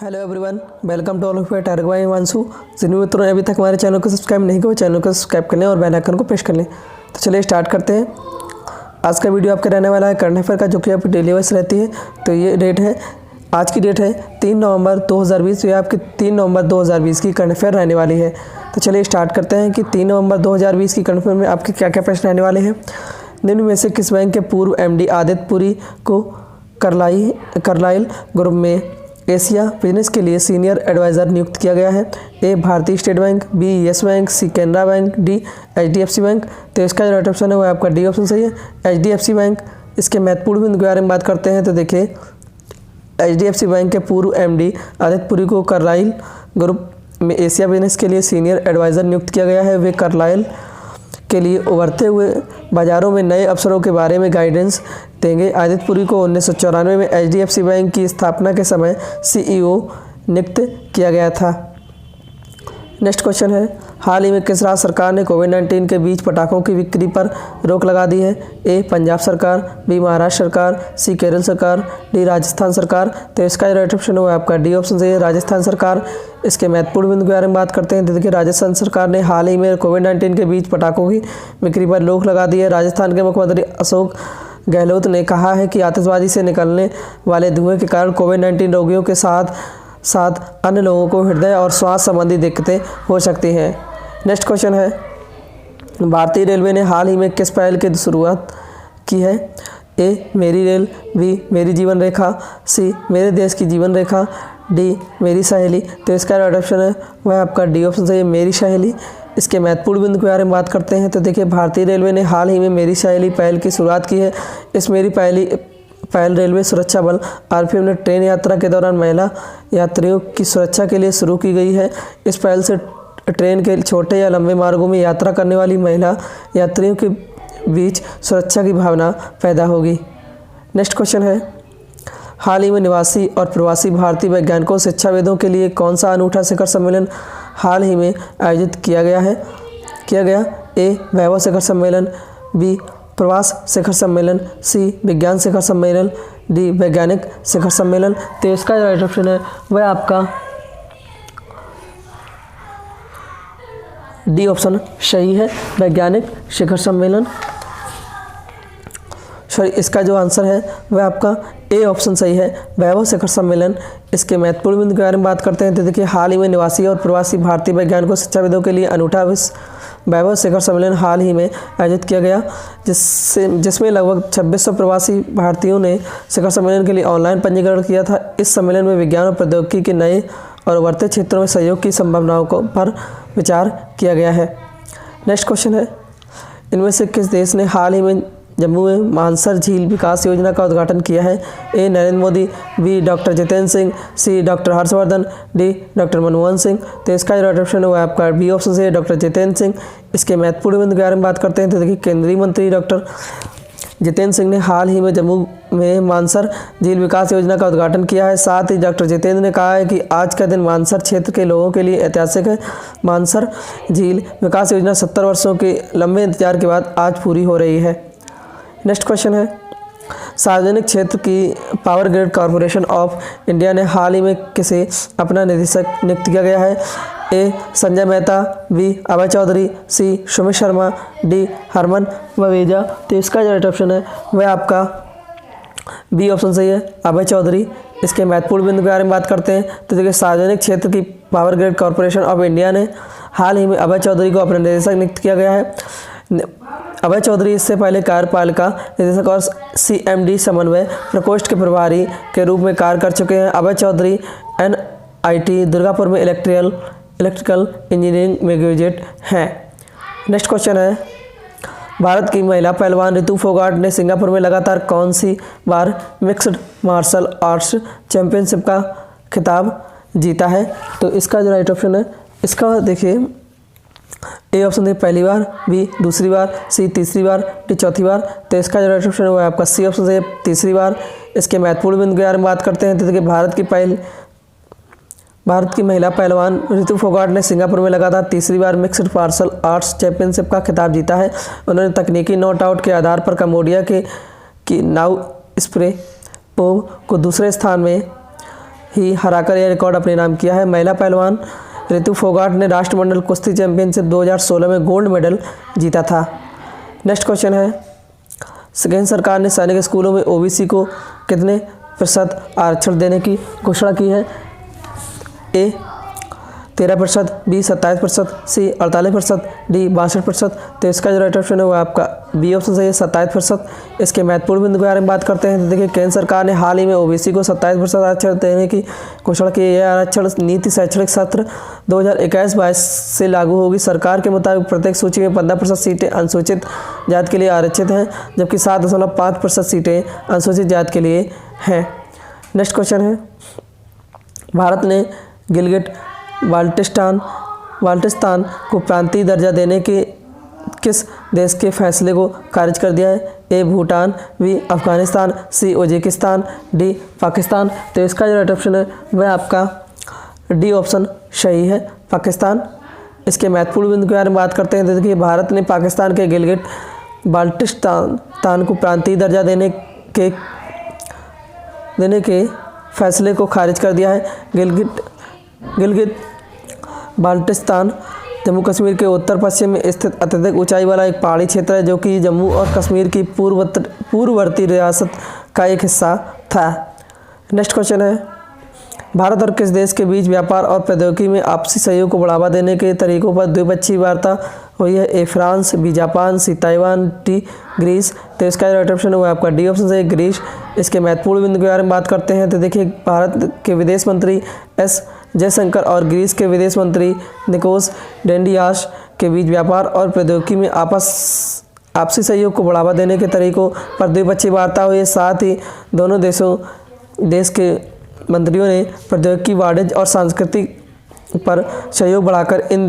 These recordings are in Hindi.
Hello everyone, welcome to all of you target by Himanshu. जिन मित्रों ने अभी तक हमारे चैनल को सब्सक्राइब नहीं किया, चैनल को सब्सक्राइब कर लें और बेल आइकन को प्रेस कर लें। तो चलिए स्टार्ट करते हैं। आज का वीडियो आपका रहने वाला है करंट अफेयर का, जो कि आपकी डेली वाइज रहती है। तो ये डेट है, आज की डेट है 3 नवंबर 2020। ये आपकी 3 नवंबर 2020 की करंट अफेयर रहने वाली है। तो चलिए स्टार्ट करते हैं कि 3 नवंबर 2020 की करंट अफेयर में आपके क्या क्या प्रश्न रहने वाले हैं। निम्न में से किस बैंक के पूर्व एमडी आदित्य पुरी को कार्लाइल ग्रुप में एशिया बिजनेस के लिए सीनियर एडवाइज़र नियुक्त किया गया है? A Bharatiya state bank, B yes bank, C Canara bank, D HDFC bank. तो इसका जो राइट ऑप्शन है वो आपका डी ऑप्शन सही है, एचडीएफसी बैंक। इसके महत्वपूर्ण बिंदु के बारे में बात करते हैं तो देखिए, एचडीएफसी बैंक के पूर्व एमडी आदित्य पुरी को कार्लाइल ग्रुप में एशिया बिजनेस के लिए सीनियर एडवाइज़र नियुक्त किया गया है। वे कार्लाइल के लिए उभरते हुए बाज़ारों में नए अवसरों के बारे में गाइडेंस देंगे। आदित्य पुरी को 1994 में एचडीएफसी बैंक की स्थापना के समय सीईओ नियुक्त किया गया था। नेक्स्ट क्वेश्चन है, हाल ही में किस राज्य सरकार ने कोविड-19 के बीच पटाखों की बिक्री पर रोक लगा दी है? ए पंजाब सरकार, बी महाराष्ट्र सरकार, सी केरल सरकार, डी राजस्थान सरकार। तो इसका जो राइट ऑप्शन है वो आपका डी ऑप्शन सही है, राजस्थान सरकार। इसके महत्वपूर्ण बिंदु के बारे में बात करते हैं तो देखिए, राजस्थान सरकार ने हाल ही में कोविड-19 के बीच पटाखों की बिक्री पर रोक लगा दी है। राजस्थान के मुख्यमंत्री अशोक गहलोत ने कहा है कि आतिशबाजी से निकलने वाले धुएं के कारण कोविड-19 रोगियों के साथ अन्य लोगों को हृदय और श्वास संबंधी दिक्कतें हो सकती हैं। नेक्स्ट क्वेश्चन है, भारतीय रेलवे ने हाल ही में किस पहल की शुरुआत की है? ए मेरी रेल, बी मेरी जीवन रेखा, सी मेरे देश की जीवन रेखा, डी मेरी सहेली। तो इसका राइट ऑप्शन है वह आपका डी ऑप्शन सही है, मेरी सहेली। इसके महत्वपूर्ण बिंदु के बारे में बात करते हैं तो देखिए, भारतीय रेलवे ने हाल ही में मेरी सहेली पहल की शुरुआत की है। इस मेरी पहल रेलवे सुरक्षा बल आरपीएफ ने ट्रेन यात्रा के दौरान महिला यात्रियों की सुरक्षा के लिए शुरू की गई है। इस पहल से ट्रेन के छोटे या लंबे मार्गों में यात्रा करने वाली महिला यात्रियों के बीच सुरक्षा की भावना पैदा होगी। नेक्स्ट क्वेश्चन है, हाल ही में निवासी और प्रवासी भारतीय वैज्ञानिकों शिक्षाविदों के लिए कौन सा अनूठा शिखर सम्मेलन हाल ही में आयोजित किया गया? ए वैभव शिखर सम्मेलन, बी प्रवास शिखर सम्मेलन, सी विज्ञान शिखर सम्मेलन, डी वैज्ञानिक शिखर सम्मेलन। तो इसका जो राइट ऑप्शन है वह आपका डी ऑप्शन सही है, वैज्ञानिक शिखर सम्मेलन। सॉरी, इसका जो आंसर है वह आपका ए ऑप्शन सही है, वैभव शिखर सम्मेलन। इसके महत्वपूर्ण बिंदु के बारे में बात करते हैं तो देखिए, हाल ही में निवासी और प्रवासी भारतीय वैज्ञानिकों शिक्षाविदों के लिए अनूठा वैभव शिखर सम्मेलन हाल ही में आयोजित किया गया, जिसमें लगभग 2600 प्रवासी भारतीयों ने शिखर सम्मेलन के लिए ऑनलाइन पंजीकरण किया था। इस सम्मेलन में विज्ञान और प्रौद्योगिकी के नए और उभरते क्षेत्रों में सहयोग की संभावनाओं पर विचार किया गया है। नेक्स्ट क्वेश्चन है, इनमें से किस देश ने हाल ही में जम्मू में मानसर झील विकास योजना का उद्घाटन किया है? A Narendra Modi, B doctor Jitendra Singh, C doctor Harshvardhan, D doctor Manmohan Singh. तो इसका जो राइट ऑप्शन है वो आपका बी ऑप्शन से डॉक्टर जितेंद्र सिंह। इसके महत्वपूर्ण बिंदु के बारे में बात करते हैं तो देखिए, केंद्रीय मंत्री डॉक्टर जितेंद्र सिंह ने हाल ही में जम्मू में मानसर झील विकास योजना का उद्घाटन किया है। साथ ही डॉक्टर जितेंद्र ने कहा है कि आज का दिन मानसर क्षेत्र के लोगों के लिए ऐतिहासिक है। मानसर झील विकास योजना 70 वर्षों के लंबे इंतजार के बाद आज पूरी हो रही है। नेक्स्ट क्वेश्चन है, सार्वजनिक क्षेत्र की power grid corporation of India ने हाल ही में किसे अपना निदेशक नियुक्त किया गया है? ए संजय मेहता, बी अभय चौधरी, सी सुमित शर्मा, डी हरमन ववेजा। तो इसका जो राइट ऑप्शन है वह आपका बी ऑप्शन सही है, अभय चौधरी। इसके महत्वपूर्ण बिंदु के बारे में बात करते हैं तो देखिए, सार्वजनिक क्षेत्र की power grid corporation of India ने हाल ही में अभय चौधरी को अपना निदेशक नियुक्त किया गया है। अभय चौधरी इससे पहले कार्यपालिका निदेशक और सीएमडी समन्वय प्रकोष्ठ के प्रभारी के रूप में कार्य कर चुके हैं। अभय चौधरी एनआईटी दुर्गापुर में इलेक्ट्रिकल इंजीनियरिंग में ग्रेजुएट हैं। नेक्स्ट क्वेश्चन है, भारत की महिला पहलवान रितु फोगाट ने सिंगापुर में लगातार कौन सी बार मिक्स्ड मार्शल आर्ट्स चैंपियनशिप का खिताब जीता है? तो इसका जो राइट ऑप्शन है, इसका देखिए, ए ऑप्शन है पहली बार, बी दूसरी बार, सी तीसरी बार, डी चौथी बार। तो इसका जो राइट ऑप्शन है वो आपका सी ऑप्शन से तीसरी बार। इसके महत्वपूर्ण बिंदु के बारे में बात करते हैं तो देखिए, भारत की महिला पहलवान रितु फोगाट ने सिंगापुर में लगातार तीसरी बार मिक्स्ड मार्शल आर्ट्स चैंपियनशिप का खिताब जीता है। उन्होंने तकनीकी नॉट आउट के आधार पर कंबोडिया की नाउ स्प्रे पोव को दूसरे स्थान में ही हराकर यह रिकॉर्ड अपने नाम किया है। महिला पहलवान रितु फोगाट ने राष्ट्रमंडल कुश्ती चैंपियनशिप 2016 में गोल्ड मेडल जीता था। नेक्स्ट क्वेश्चन है, केंद्र सरकार ने सैनिक स्कूलों में ओबीसी को कितने प्रतिशत आरक्षण देने की घोषणा की है? ए 13%, बी 27%, सी 48%, डी 62%। तो इसका जो राइट ऑप्शन है वो आपका बी ऑप्शन सही है, 27%। इसके महत्वपूर्ण बिंदु के बारे में बात करते हैं तो देखिए, केंद्र सरकार ने हाल ही में ओबीसी को 27% आरक्षण देने की घोषणा की है। यह आरक्षण नीति शैक्षणिक सत्र 2021-22 से लागू होगी। सरकार के मुताबिक प्रत्येक सूची में 15% सीटें अनुसूचित जाति के लिए आरक्षित हैं, जबकि 7.5% सीटें अनुसूचित जाति के लिए हैं। नेक्स्ट क्वेश्चन है, भारत ने गिलगिट बाल्टिस्तान को प्रांतीय दर्जा देने के किस देश के फैसले को खारिज कर दिया है? ए भूटान, बी अफगानिस्तान, सी उज्बेकिस्तान, डी पाकिस्तान। तो इसका जो राइट ऑप्शन है वह आपका डी ऑप्शन सही है, पाकिस्तान। इसके महत्वपूर्ण बिंदु के बारे में बात करते हैं तो देखिए, भारत ने पाकिस्तान के गिलगिट बाल्टिस्तान को प्रांतीय दर्जा देने के फैसले को खारिज कर दिया है। गिलगिट बाल्टिस्तान जम्मू कश्मीर के उत्तर पश्चिम में स्थित अत्यधिक ऊंचाई वाला एक पहाड़ी क्षेत्र है, जो कि जम्मू और कश्मीर की पूर्ववर्ती रियासत का एक हिस्सा था। नेक्स्ट क्वेश्चन है, भारत और किस देश के बीच व्यापार और प्रौद्योगिकी में आपसी सहयोग को बढ़ावा देने के तरीकों पर द्विपक्षीय वार्ता हुई है? A France, B Japan, C Taiwan, D Greece. तो इसका राइट ऑप्शन है वो आपका डी ऑप्शन है, ग्रीस। इसके महत्वपूर्ण बिंदु के बारे में बात करते हैं तो देखिए, भारत के विदेश मंत्री एस जयशंकर और ग्रीस के विदेश मंत्री निकोस डेंडियास के बीच व्यापार और प्रौद्योगिकी में आपसी सहयोग को बढ़ावा देने के तरीकों पर द्विपक्षीय वार्ता हुई है। साथ ही दोनों देश के मंत्रियों ने प्रौद्योगिकी, वाणिज्य और सांस्कृतिक पर सहयोग बढ़ाकर इन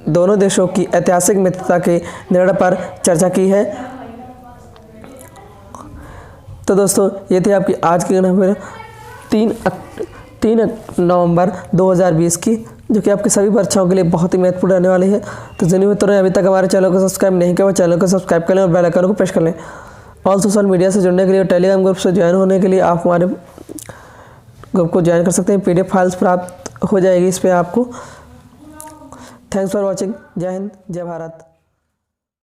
दोनों देशों की ऐतिहासिक मित्रता के निर्णय पर चर्चा की है। तो दोस्तों, ये थी आपकी आज की खबर 3 नवंबर 2020 की, जो कि आपकी सभी परीक्षाओं के लिए बहुत ही महत्वपूर्ण रहने वाली है। तो जिन मित्रों ने अभी तक हमारे चैनल को सब्सक्राइब नहीं किया वो चैनल को सब्सक्राइब कर लें और बेल आइकन को प्रेस कर लें। और सोशल मीडिया से जुड़ने के लिए और टेलीग्राम ग्रुप से ज्वाइन होने के लिए आप हमारे ग्रुप को ज्वाइन कर सकते हैं। PDF फाइल्स प्राप्त हो जाएगी इस पर आपको। Thanks for watching. जय हिंद, जय भारत।